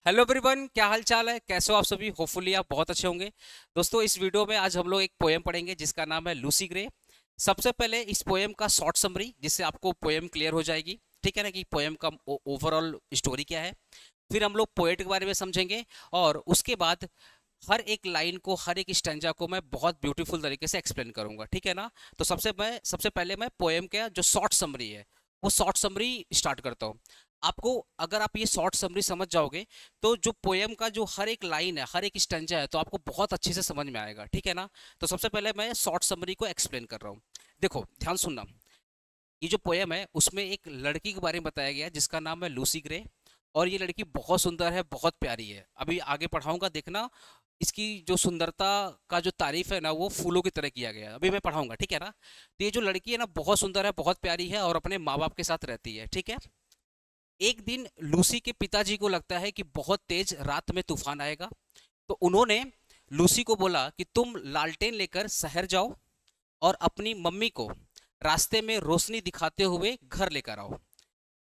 Hello everyone, क्या हाल चाल है? कैसे हो आप सभी? होपफुली आप बहुत अच्छे होंगे। दोस्तों, इस वीडियो में आज हम लोग एक पोएम पढ़ेंगे जिसका नाम है लूसी ग्रे। सबसे पहले इस पोएम का शॉर्ट समरी, जिससे आपको पोएम क्लियर हो जाएगी। ठीक है ना, कि पोएम का ओवरऑल स्टोरी क्या है। फिर हम लोग पोएट के बारे में समझेंगे, और उसके बाद हर एक लाइन को, हर एक स्टैंजा को मैं बहुत ब्यूटीफुल तरीके से एक्सप्लेन करूंगा। ठीक है ना। तो सबसे पहले मैं पोएम का जो शॉर्ट समरी है, वो शॉर्ट समरी स्टार्ट करता हूँ। आपको, अगर आप ये शॉर्ट समरी समझ जाओगे, तो जो पोएम का जो हर एक लाइन है, हर एक स्टैंजा है, तो आपको बहुत अच्छे से समझ में आएगा। ठीक है ना। तो सबसे पहले मैं शॉर्ट समरी को एक्सप्लेन कर रहा हूँ। देखो, ध्यान सुनना। ये जो पोएम है, उसमें एक लड़की के बारे में बताया गया है जिसका नाम है लूसी ग्रे। और ये लड़की बहुत सुंदर है, बहुत प्यारी है। अभी आगे पढ़ाऊंगा, देखना। इसकी जो सुंदरता का जो तारीफ है ना, वो फूलों की तरह किया गया है। अभी मैं पढ़ाऊंगा, ठीक है ना। तो ये जो लड़की है ना, बहुत सुंदर है, बहुत प्यारी है, और अपने माँ बाप के साथ रहती है। ठीक है। एक दिन लूसी के पिताजी को लगता है कि बहुत तेज रात में तूफान आएगा। तो उन्होंने लूसी को बोला कि तुम लालटेन लेकर शहर जाओ, और अपनी मम्मी को रास्ते में रोशनी दिखाते हुए घर लेकर आओ।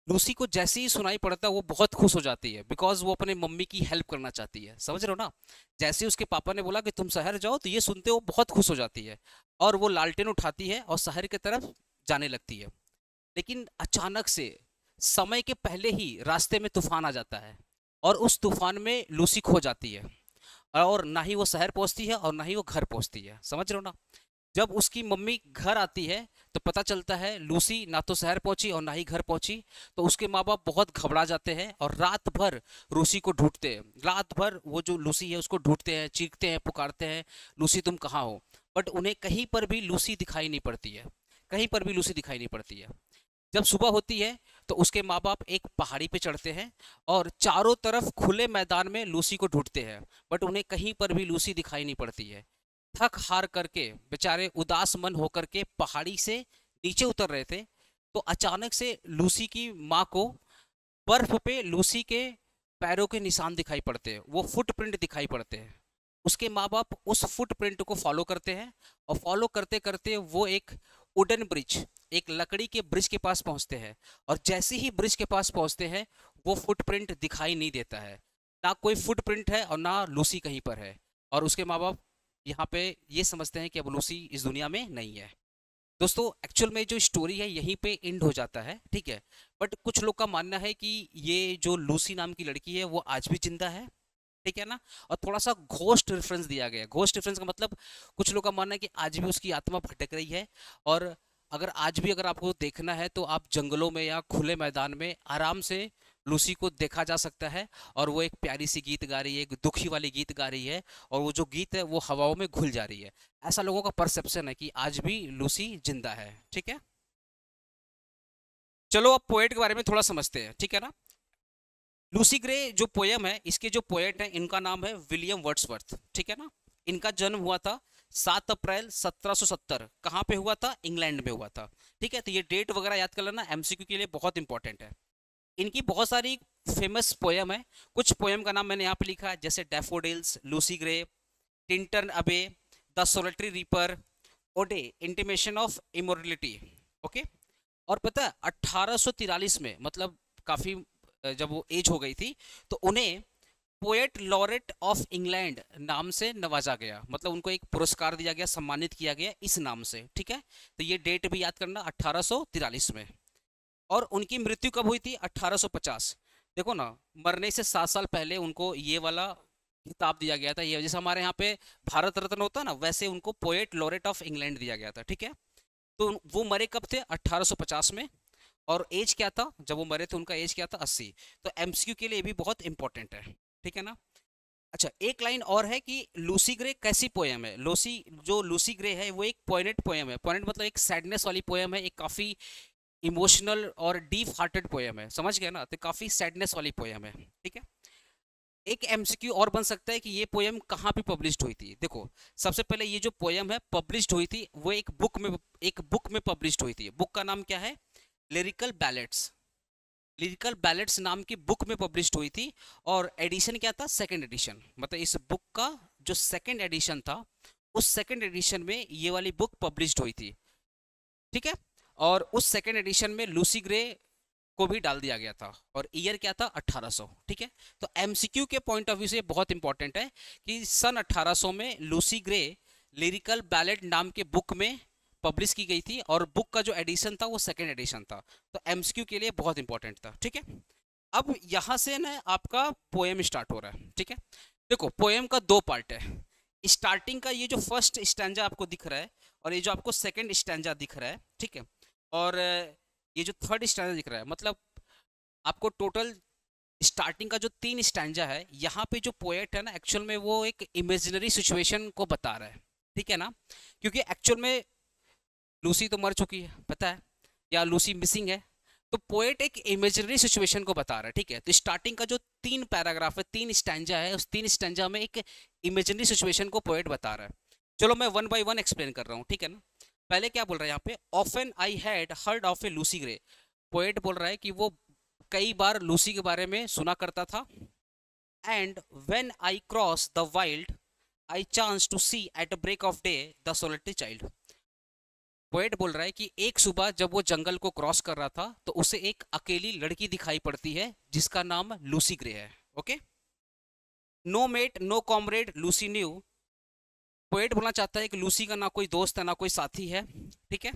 लूसी को जैसे ही सुनाई पड़ता है, वो बहुत खुश हो जाती है, बिकॉज वो अपने मम्मी की हेल्प करना चाहती है। समझ रहे हो ना। जैसे ही उसके पापा ने बोला कि तुम शहर जाओ, तो ये सुनते वो बहुत खुश हो जाती है, और वो लालटेन उठाती है और शहर की तरफ जाने लगती है। लेकिन अचानक से, समय के पहले ही रास्ते में तूफान आ जाता है, और उस तूफान में लूसी खो जाती है। और ना ही वो शहर पहुंचती है, और ना ही वो घर पहुंचती है। समझ रहे हो ना। जब उसकी मम्मी घर आती है, तो पता चलता है लूसी ना तो शहर पहुंची और ना ही घर पहुंची। तो उसके माँ बाप बहुत घबरा जाते हैं, और रात भर लूसी को ढूंढते हैं। रात भर वो जो लूसी है उसको ढूंढते हैं, चीखते हैं, पुकारते हैं, लूसी तुम कहाँ हो। बट उन्हें कहीं पर भी लूसी दिखाई नहीं पड़ती है। कहीं पर भी लूसी दिखाई नहीं पड़ती है। जब सुबह होती है, तो उसके माँ बाप एक पहाड़ी पे चढ़ते हैं, और चारों तरफ खुले मैदान में लूसी को ढूंढते हैं। बट उन्हें कहीं पर भी लूसी दिखाई नहीं पड़ती है। थक हार करके, बेचारे उदास मन होकर के पहाड़ी से नीचे उतर रहे थे, तो अचानक से लूसी की माँ को बर्फ पे लूसी के पैरों के निशान दिखाई पड़ते हैं, वो फुटप्रिंट दिखाई पड़ते हैं। उसके माँ बाप उस फुटप्रिंट को फॉलो करते हैं, और फॉलो करते करते वो एक वुडन ब्रिज, एक लकड़ी के ब्रिज के पास पहुंचते हैं। और जैसे ही ब्रिज के पास पहुंचते हैं, वो फुटप्रिंट दिखाई नहीं देता है। ना कोई फुटप्रिंट है, और ना लूसी कहीं पर है। और उसके माँ बाप यहाँ पे ये समझते हैं कि अब लूसी इस दुनिया में नहीं है। दोस्तों, एक्चुअल में जो स्टोरी है यहीं पे एंड हो जाता है। ठीक है। बट कुछ लोग का मानना है कि ये जो लूसी नाम की लड़की है, वो आज भी जिंदा है। ठीक है ना। और थोड़ा सा घोस्ट रेफरेंस दिया गया है। घोस्ट रेफरेंस का मतलब, कुछ लोग का मानना है कि आज भी उसकी आत्मा भटक रही है। और अगर आज भी, अगर आपको देखना है, तो आप जंगलों में या खुले मैदान में आराम से लूसी को देखा जा सकता है। और वो एक प्यारी सी गीत गा रही है, एक दुखी वाली गीत गा रही है, और वो जो गीत है वो हवाओं में घुल जा रही है। ऐसा लोगों का परसेप्शन है कि आज भी लूसी जिंदा है। ठीक है। चलो, अब पोएट के बारे में थोड़ा समझते हैं। ठीक है ना। लूसी ग्रे जो पोयम है, इसके जो पोएट हैं, इनका नाम है विलियम वर्ड्सवर्थ। ठीक है ना। इनका जन्म हुआ था 7 अप्रैल 1770। कहाँ पे हुआ था? इंग्लैंड में हुआ था। ठीक है। तो ये डेट वगैरह याद कर लेना, एमसीक्यू के लिए बहुत इंपॉर्टेंट है। इनकी बहुत सारी फेमस पोयम है। कुछ पोयम का नाम मैंने यहाँ पे लिखा है, जैसे daffodils, Lucy Gray, Tintern Abbey, the solitary reaper, ode intimation of immorality. Okay. और पता है, 1843 में, मतलब काफी जब वो एज हो गई थी, तो उन्हें पोएट लॉरेट ऑफ इंग्लैंड नाम से नवाजा गया। मतलब उनको एक पुरस्कार दिया गया, सम्मानित किया गया इस नाम से। ठीक है। तो ये डेट भी याद करना, 1843 में। और उनकी मृत्यु कब हुई थी? 1850। देखो ना, मरने से 7 साल पहले उनको ये वाला खिताब दिया गया था। ये जैसे हमारे यहाँ पे भारत रत्न होता ना, वैसे उनको पोएट लॉरेट ऑफ इंग्लैंड दिया गया था। ठीक है। तो वो मरे कब थे? 1850 में। और एज क्या था जब वो मरे थे? उनका एज क्या था? 80। तो एमसीक्यू के लिए ये भी बहुत इंपॉर्टेंट है। ठीक है ना। अच्छा, एक लाइन और है कि लूसी ग्रे कैसी पोयम है। लूसी ग्रे है, वो एक पोइनेट पोयम है। पोइनेट मतलब एक सैडनेस वाली पोयम है, एक काफी इमोशनल और डीप हार्टेड पोयम है। समझ गए ना। तो काफी सैडनेस वाली पोयम है। ठीक है। एक एमसीक्यू और बन सकता है कि ये पोयम कहाँ पे पब्लिश्ड हुई थी। देखो, सबसे पहले ये जो पोयम है पब्लिश्ड हुई थी, वो एक बुक में पब्लिश्ड हुई थी। बुक का नाम क्या है? Lyrical ballads. लिरिकल बैलेट्स नाम की बुक में पब्लिश्ड हुई थी। और एडिशन क्या था? Second edition. मतलब इस बुक का जो सेकंड एडिशन था, उस सेकंड एडिशन में ये वाली बुक पब्लिश्ड हुई थी। ठीक है। और उस सेकंड एडिशन में लूसी ग्रे को भी डाल दिया गया था और ईयर क्या था 1800। ठीक है, तो एमसीक्यू के पॉइंट ऑफ व्यू से बहुत इंपॉर्टेंट है कि सन 1800 में लूसी ग्रे लिरिकल बैलेट नाम के बुक में पब्लिश की गई थी और बुक का जो एडिशन था वो सेकेंड एडिशन था। तो एमसीक्यू के लिए बहुत इंपॉर्टेंट था। ठीक है, अब यहां से ना आपका पोएम स्टार्ट हो रहा है। ठीक है, देखो पोएम का दो पार्ट है। स्टार्टिंग का ये जो फर्स्ट स्टैंजा आपको दिख रहा है और ये जो आपको सेकंड स्टैंजा दिख रहा है, ठीक है, और ये जो थर्ड स्टैंजा दिख रहा है, मतलब आपको टोटल स्टार्टिंग का जो 3 स्टैंजा है, यहाँ पे जो पोएट है ना एक्चुअल में वो एक इमेजिनरी सिचुएशन को बता रहा है। ठीक है ना, क्योंकि एक्चुअल में लूसी तो मर चुकी है पता है, या लूसी मिसिंग है, तो पोएट एक इमेजिनरी सिचुएशन को बता रहा है। ठीक है, तो स्टार्टिंग का जो 3 पैराग्राफ है, 3 स्टैंजा है, उस 3 स्टैंजा में एक इमेजिनरी सिचुएशन को पोएट बता रहा है। चलो मैं 1 बाय 1 एक्सप्लेन कर रहा हूँ। ठीक है ना, पहले क्या बोल रहा है यहाँ पे, often I had heard of A Lucy grey. Poet बोल रहा है कि वो कई बार लूसी के बारे में सुना करता था। And when I cross the wild I chance to see at break of day the solitary child. Poet बोल रहा है कि एक सुबह जब वो जंगल को क्रॉस कर रहा था तो उसे एक अकेली लड़की दिखाई पड़ती है जिसका नाम लूसी ग्रे है। Okay, no mate no comrade Lucy knew. Poet बोलना चाहता है कि लूसी का ना कोई दोस्त है ना कोई साथी है। ठीक है,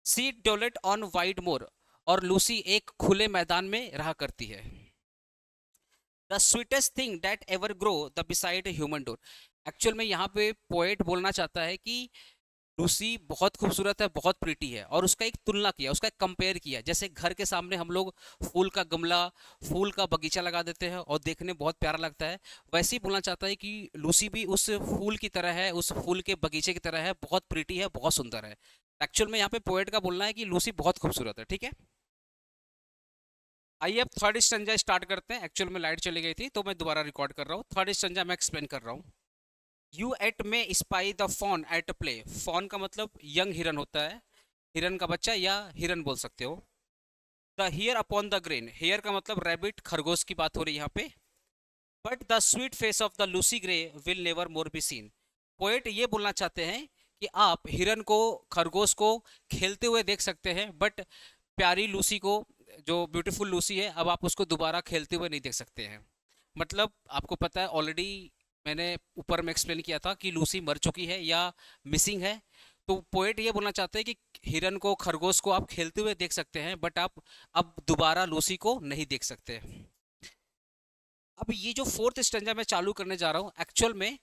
सी डोलेट ऑन वाइड मोर, और लूसी एक खुले मैदान में रहा करती है। The sweetest thing that ever grow the beside human door. Actual में यहाँ पे पोएट बोलना चाहता है कि लूसी बहुत खूबसूरत है, बहुत प्रीटी है, और उसका एक तुलना किया, उसका एक कंपेयर किया। जैसे घर के सामने हम लोग फूल का गमला, फूल का बगीचा लगा देते हैं और देखने में बहुत प्यारा लगता है, वैसे ही बोलना चाहता है कि लूसी भी उस फूल की तरह है, उस फूल के बगीचे की तरह है, बहुत प्रीटी है, बहुत सुंदर है। एक्चुअल में यहाँ पे पोएट का बोलना है कि लूसी बहुत खूबसूरत है। ठीक है, आइए अब थर्ड स्टैंजा स्टार्ट करते हैं। एक्चुअल में लाइट चली गई थी तो मैं दोबारा रिकॉर्ड कर रहा हूँ। थर्ड स्टैंजा मैं एक्सप्लेन कर रहा हूँ। You yet may spy the fawn at play. Fawn का मतलब यंग हिरन होता है, हिरन का बच्चा या हिरन बोल सकते हो। The hare upon the green, hare का मतलब रैबिट, खरगोश की बात हो रही है यहाँ पे। But the sweet face of the Lucy grey will never more be seen. Poet ये बोलना चाहते हैं कि आप हिरन को, खरगोश को खेलते हुए देख सकते हैं, बट प्यारी लूसी को, जो ब्यूटीफुल लूसी है, अब आप उसको दोबारा खेलते हुए नहीं देख सकते हैं। मतलब आपको पता है ऑलरेडी मैंने ऊपर में एक्सप्लेन किया था कि लूसी मर चुकी है या मिसिंग है। तो पोएट ये बोलना चाहते हैं कि हिरन को, खरगोश को आप खेलते हुए देख सकते हैं, बट आप अब दोबारा लूसी को नहीं देख सकते। अब ये जो फोर्थ स्टैंजा मैं चालू करने जा रहा हूँ, एक्चुअल में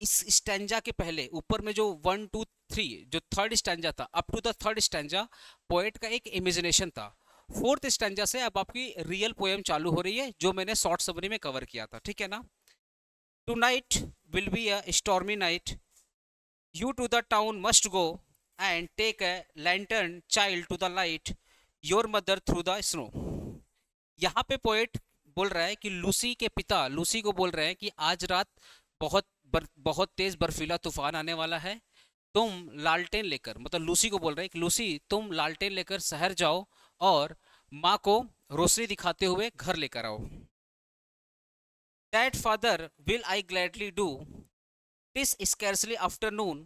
इस स्टैंजा के पहले ऊपर में जो 1 2 3 जो थर्ड स्टैंजा था, up to the third stanza poet का एक इमेजिनेशन था। फोर्थ स्टैंजा से अब आपकी रियल पोएम चालू हो रही है, जो मैंने शॉर्ट समरी में कवर किया था। ठीक है ना, tonight will be a stormy night, you to the town must go and take a lantern child to the light your mother through the snow. यहाँ पे पोएट बोल रहा है कि लूसी के पिता लूसी को बोल रहे हैं कि आज रात बहुत तेज बर्फीला तूफान आने वाला है, तुम लालटेन लेकर, मतलब लूसी को बोल रहे हैं कि लूसी तुम लालटेन लेकर शहर जाओ और माँ को रोशनी दिखाते हुए घर लेकर आओ। That father will I gladly do, 'tis scarcely afternoon,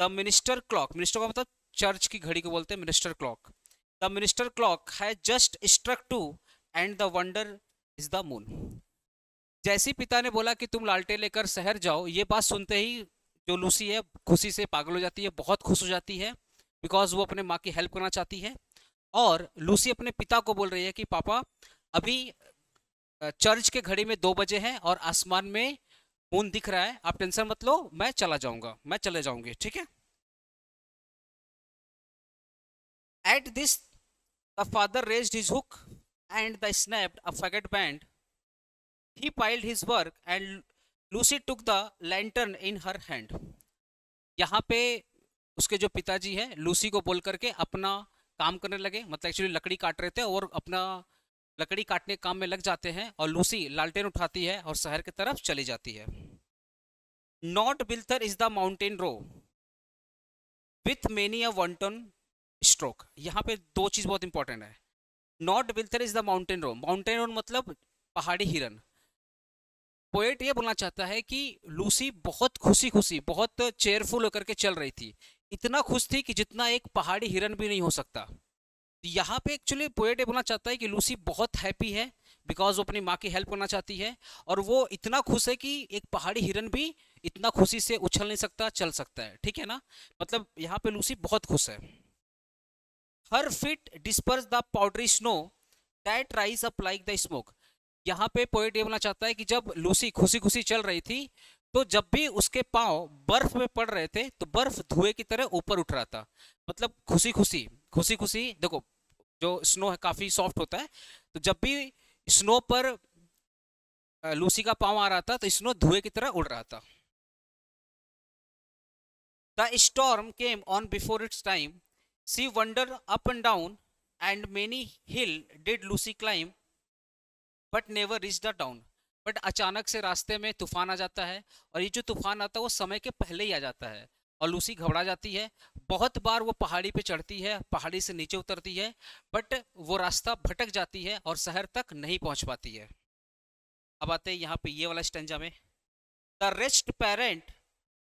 the minister clock, minister का मतलब चर्च की घड़ी को बोलते हैं minister clock, the minister clock has just struck 2 and the wonder is the moon। जैसे ही पिता ने बोला कि तुम लालटेन लेकर शहर जाओ, ये बात सुनते ही जो लूसी है खुशी से पागल हो जाती है, बहुत खुश हो जाती है, बिकॉज वो अपने माँ की हेल्प करना चाहती है। और लूसी अपने पिता को बोल रही है कि पापा अभी चर्च के घड़ी में 2 बजे हैं और आसमान में मून दिख रहा है, आप टेंशन मत लो, मैं चला जाऊंगा, मैं चले जाऊंगी। ठीक है, at this the father raised his hook and the snapped a faggot band, he plied his work and Lucy took the lantern in her hand. यहाँ पे उसके जो पिताजी हैं लूसी को बोल करके अपना काम करने लगे, मतलब एक्चुअली लकड़ी काट रहे थे और अपना लकड़ी काटने काम में लग जाते हैं, और लूसी लालटेन उठाती है और शहर की तरफ चली जाती है। Not blither is the mountain roe with many a wanton stroke. यहाँ पे 2 चीज बहुत इंपॉर्टेंट है। Not blither is the mountain roe, mountain roe मतलब पहाड़ी हिरन। पोएट ये बोलना चाहता है कि लूसी बहुत खुशी खुशी, बहुत चेयरफुल होकर के चल रही थी, इतना खुश थी कि जितना एक पहाड़ी हिरन भी नहीं हो सकता। तो यहाँ पे एक्चुअली पोएट ये बोलना चाहता है कि लूसी बहुत हैप्पी है बिकॉज वो अपनी माँ की हेल्प करना चाहती है, और वो इतना खुश है कि एक पहाड़ी हिरन भी इतना खुशी से उछल नहीं सकता, चल सकता है, ठीक है ना। मतलब यहाँ पे लूसी बहुत खुश है। Her feet disperse the powdery snow that rise up like the smoke. यहाँ पे पोएट ये बोलना चाहता है कि जब लूसी खुशी खुशी चल रही थी, तो जब भी उसके पांव बर्फ में पड़ रहे थे तो बर्फ धुएं की तरह ऊपर उठ रहा था। मतलब खुशी खुशी, खुशी खुशी देखो, जो स्नो है काफी सॉफ्ट होता है, तो जब भी स्नो पर लूसी का पांव आ रहा था तो स्नो धुएं की तरह उड़ रहा था। The storm came on before its time, she wander up and down, and many hill did Lucy climb but never reach the town. बट अचानक से रास्ते में तूफान आ जाता है, और ये जो तूफान आता है वो समय के पहले ही आ जाता है, और लूसी घबरा जाती है। बहुत बार वो पहाड़ी पे चढ़ती है, पहाड़ी से नीचे उतरती है, बट वो रास्ता भटक जाती है और शहर तक नहीं पहुंच पाती है। अब आते हैं यहाँ पे ये वाला स्टेंजा में। The rest parent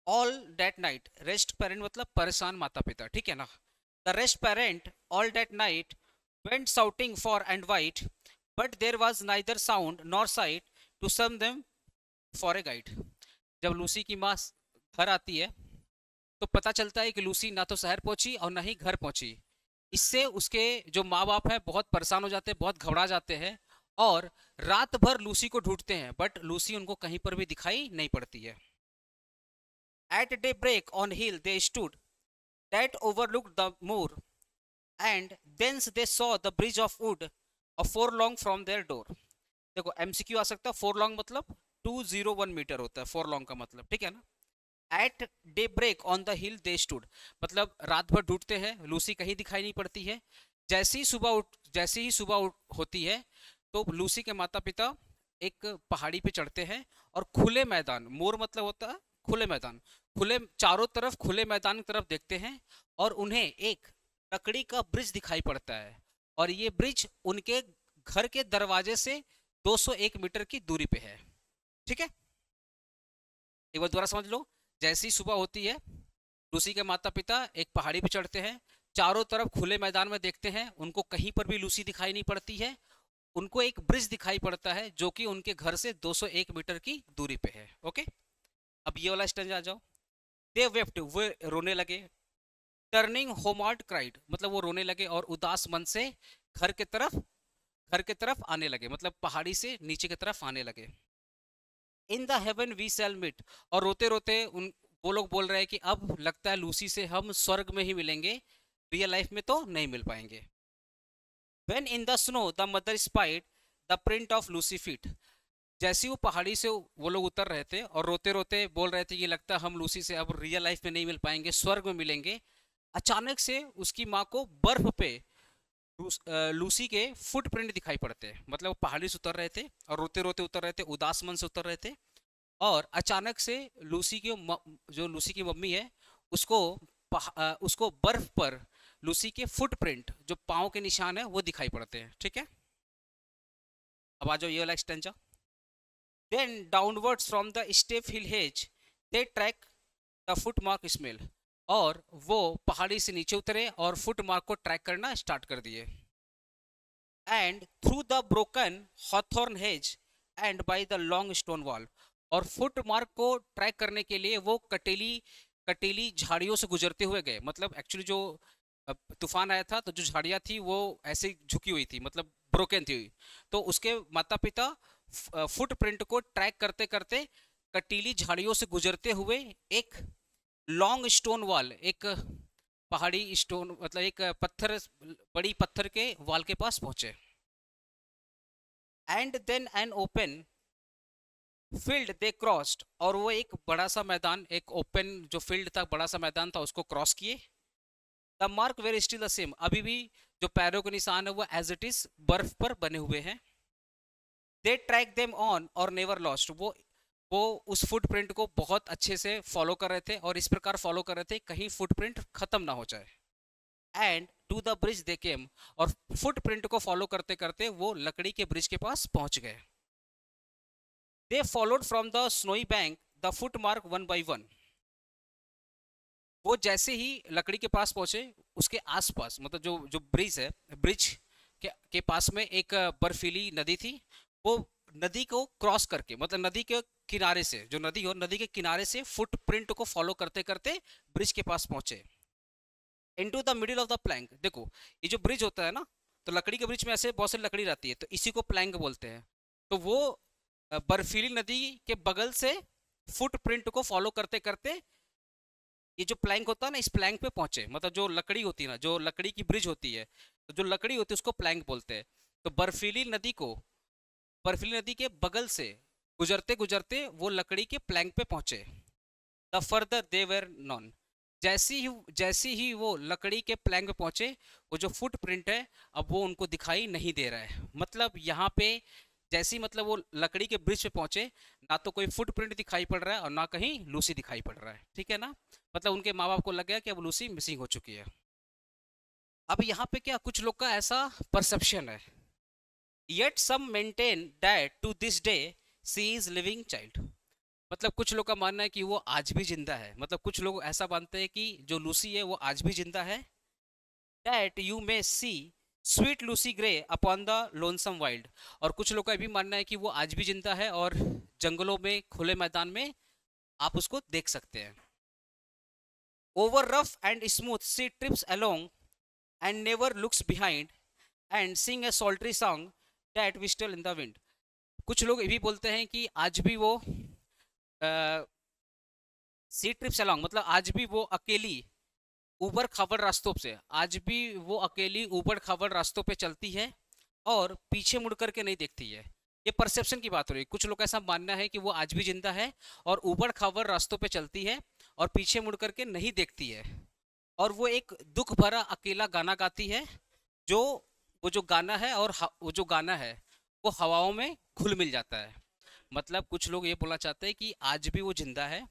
all that night, rest parent मतलब परेशान माता पिता, ठीक है ना। The rest parent all that night went shouting far and wide, but there was neither sound nor sight to some them for a guide. जब Lucy की माँ घर आती है तो पता चलता है कि लूसी ना तो शहर पहुंची और ना ही घर पहुंची। इससे उसके जो माँ बाप हैं बहुत परेशान हो जाते हैं, बहुत घबरा जाते हैं, और रात भर लूसी को ढूंढते हैं, बट लूसी उनको कहीं पर भी दिखाई नहीं पड़ती है। At daybreak on hill they stood that overlooked the moor, and thence they saw the bridge of wood a furlong from their door। देखो एमसीक्यू आ सकता है, फॉरलॉन्ग मतलब 201 मीटर होता है फॉरलॉन्ग का मतलब, ठीक है ना। At daybreak on the hill they stood, मतलब रात भर ढूंढते हैं, लूसी कहीं दिखाई नहीं पड़ती है। जैसे ही सुबह होती है तो लूसी के माता पिता एक पहाड़ी पे चढ़ते हैं, और खुले मैदान, मोर मतलब होता है खुले मैदान, खुले चारों तरफ खुले मैदान की तरफ देखते हैं, और उन्हें एक लकड़ी का ब्रिज दिखाई पड़ता है, और ये ब्रिज उनके घर के दरवाजे से 201 मीटर की दूरी पे है, ठीक है। एक बार दोबारा समझ लो। जैसी सुबह होती है, लूसी के माता पिता एक पहाड़ी पे चढ़ते हैं, चारों तरफ खुले मैदान में देखते हैं, उनको कहीं पर भी लूसी दिखाई नहीं पड़ती है। उनको एक ब्रिज दिखाई पड़ता है जो कि उनके घर से 201 मीटर की दूरी पे है, ओके। अब ये वाला स्टेंज आ जाओ। दे वेप्ट, वो रोने लगे। टर्निंग होमवर्ड क्राइड, मतलब वो रोने लगे और उदास मन से घर के तरफ घर के तरफ आने लगे, मतलब पहाड़ी से नीचे की तरफ आने लगे। In the heaven we shall meet, और रोते रोते उन वो लोग बोल रहे हैं कि अब लगता है लूसी से हम स्वर्ग में ही मिलेंगे, रियल लाइफ में तो नहीं मिल पाएंगे। When in the snow the mother spied the print of Lucy feet, जैसी वो पहाड़ी से वो लोग उतर रहे थे और रोते रोते बोल रहे थे कि लगता है हम लूसी से अब रियल लाइफ में नहीं मिल पाएंगे, स्वर्ग में मिलेंगे। अचानक से उसकी माँ को बर्फ पे लूसी के फुटप्रिंट दिखाई पड़ते हैं, मतलब वो पहाड़ी से उतर रहे थे और रोते रोते उतर रहे थे, उदास मन से उतर रहे थे, और अचानक से लूसी की जो लूसी की मम्मी है उसको उसको बर्फ पर लूसी के फुटप्रिंट, जो पाँव के निशान है, वो दिखाई पड़ते हैं, ठीक है। अब आ जाओ ये वाला stanza. Then downwards from the step hill edge they track the footmark small, और वो पहाड़ी से नीचे उतरे और फुटमार्क को ट्रैक करना स्टार्ट कर दिए। And through the broken Hawthorne hedge and by the long stone wall, और फुटमार्क को ट्रैक करने के लिए वो कटीली कटीली झाड़ियों से गुजरते हुए गए। मतलब एक्चुअली जो तूफान आया था तो जो झाड़ियाँ थी वो ऐसे झुकी हुई थी, मतलब ब्रोकन थी, तो उसके माता पिता फुटप्रिंट को ट्रैक करते करते कटीली झाड़ियों से गुजरते हुए एक लॉन्ग स्टोन वॉल, एक पहाड़ी स्टोन मतलब एक पत्थर, बड़ी पत्थर के वॉल के पास पहुंचे। And then an open field they crossed, और वो एक बड़ा सा मैदान, एक ओपन जो फील्ड था, बड़ा सा मैदान था, उसको क्रॉस किए। The mark were still the same, अभी भी जो पैरों के निशान है वो एज इट इज बर्फ पर बने हुए हैं। दे ट्रैक देम ऑन और नेवर लॉस्ट, वो उस फुटप्रिंट को बहुत अच्छे से फॉलो कर रहे थे, और इस प्रकार फॉलो कर रहे थे कहीं फुटप्रिंट खत्म ना हो जाए। एंड टू द ब्रिज दे केम, और फुटप्रिंट को फॉलो करते करते वो लकड़ी के ब्रिज के पास पहुंच गए। They followed from the snowy bank the footmark one by one, वो जैसे ही लकड़ी के पास पहुंचे, उसके आसपास मतलब जो जो ब्रिज है, ब्रिज के पास में एक बर्फीली नदी थी। वो नदी को क्रॉस करके, मतलब नदी के किनारे से, जो नदी हो नदी के किनारे से फुटप्रिंट को फॉलो करते करते ब्रिज के पास पहुंचे। Into the middle of the plank, देखो ये जो ब्रिज होता है ना, तो लकड़ी के ब्रिज में ऐसे बहुत सारी लकड़ी रहती है, तो इसी को प्लैंक बोलते हैं। तो वो बर्फीली नदी के बगल से फुटप्रिंट को फॉलो करते करते ये जो प्लैंक होता है ना, इस प्लैंक पे पहुंचे। मतलब जो लकड़ी होती है ना, जो लकड़ी की ब्रिज होती है, तो जो लकड़ी होती है उसको प्लैंक बोलते हैं। तो बर्फीली नदी के बगल से गुजरते गुजरते वो लकड़ी के प्लैंक पे पहुंचे। The further they were non, जैसी ही वो लकड़ी के प्लैंक पे पहुंचे, वो जो फुटप्रिंट है अब वो उनको दिखाई नहीं दे रहा है। मतलब यहाँ पे जैसी, मतलब वो लकड़ी के ब्रिज पे पहुंचे, ना तो कोई फुटप्रिंट दिखाई पड़ रहा है और ना कहीं लूसी दिखाई पड़ रहा है, ठीक है ना। मतलब उनके माँ बाप को लग गया कि अब लूसी मिसिंग हो चुकी है। अब यहाँ पे क्या, कुछ लोग का ऐसा परसेप्शन है, yet some maintain that to this day she is living child. मतलब कुछ लोग का मानना है कि वो आज भी जिंदा है। मतलब कुछ लोग ऐसा मानते हैं कि जो लूसी है वो आज भी जिंदा है। That you may see sweet Lucy Grey upon the lonesome wild. और कुछ लोग का ये भी मानना है कि वो आज भी जिंदा है और जंगलों में, खुले मैदान में आप उसको देख सकते हैं। Over rough and smooth she trips along and never looks behind and sing a solitary song that whistle in the wind. कुछ लोग ये भी बोलते हैं कि आज भी वो सी ट्रिप्स अलोंग, मतलब आज भी वो अकेली ऊबड़ खाबड़ रास्तों से, आज भी वो अकेली ऊबड़ खाबड़ रास्तों पे चलती है और पीछे मुड़ करके नहीं देखती है। ये परसेप्शन की बात हो रही है। कुछ लोग ऐसा मानना है कि वो आज भी जिंदा है और ऊबड़ खाबड़ रास्तों पे चलती है और पीछे मुड़ करके नहीं देखती है। और वो एक दुख भरा अकेला गाना गाती है, जो वो जो गाना है, और वो जो गाना है वो हवाओं में घुल मिल जाता है। मतलब कुछ लोग ये बोलना चाहते हैं कि आज भी वो जिंदा है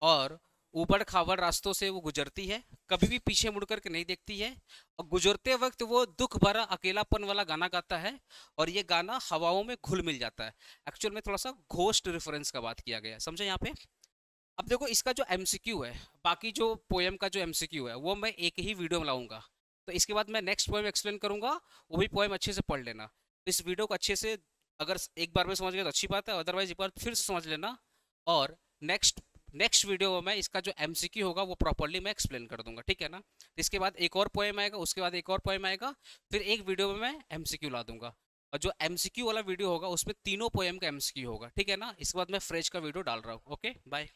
और ऊबड़ खाबड़ रास्तों से वो गुजरती है, कभी भी पीछे मुड़ करके नहीं देखती है, और गुजरते वक्त वो दुख भरा अकेलापन वाला गाना गाता है और ये गाना हवाओं में घुल मिल जाता है। एक्चुअल में थोड़ा सा घोस्ट रेफरेंस का बात किया गया है, समझे यहाँ पे। अब देखो इसका जो एमसीक्यू है, बाकी जो पोएम का जो एमसीक्यू है वो मैं एक ही वीडियो में लाऊंगा। तो इसके बाद मैं नेक्स्ट पोएम एक्सप्लेन करूंगा, वो भी पोएम अच्छे से पढ़ लेना। तो इस वीडियो को अच्छे से, अगर एक बार में समझ गए तो अच्छी बात है, अदरवाइज एक बार फिर से समझ लेना। और नेक्स्ट नेक्स्ट वीडियो में मैं इसका जो एमसीक्यू होगा वो प्रॉपर्ली मैं एक्सप्लेन कर दूंगा, ठीक है ना। तो इसके बाद एक और पोएम आएगा, उसके बाद एक और पोएम आएगा, फिर एक वीडियो में मैं एमसीक्यू ला दूंगा। और जो एमसीक्यू वाला वीडियो होगा उसमें तीनों पोएम का एमसीक्यू होगा, ठीक है ना। इसके बाद मैं फ्रेश का वीडियो डाल रहा हूँ। Okay, bye.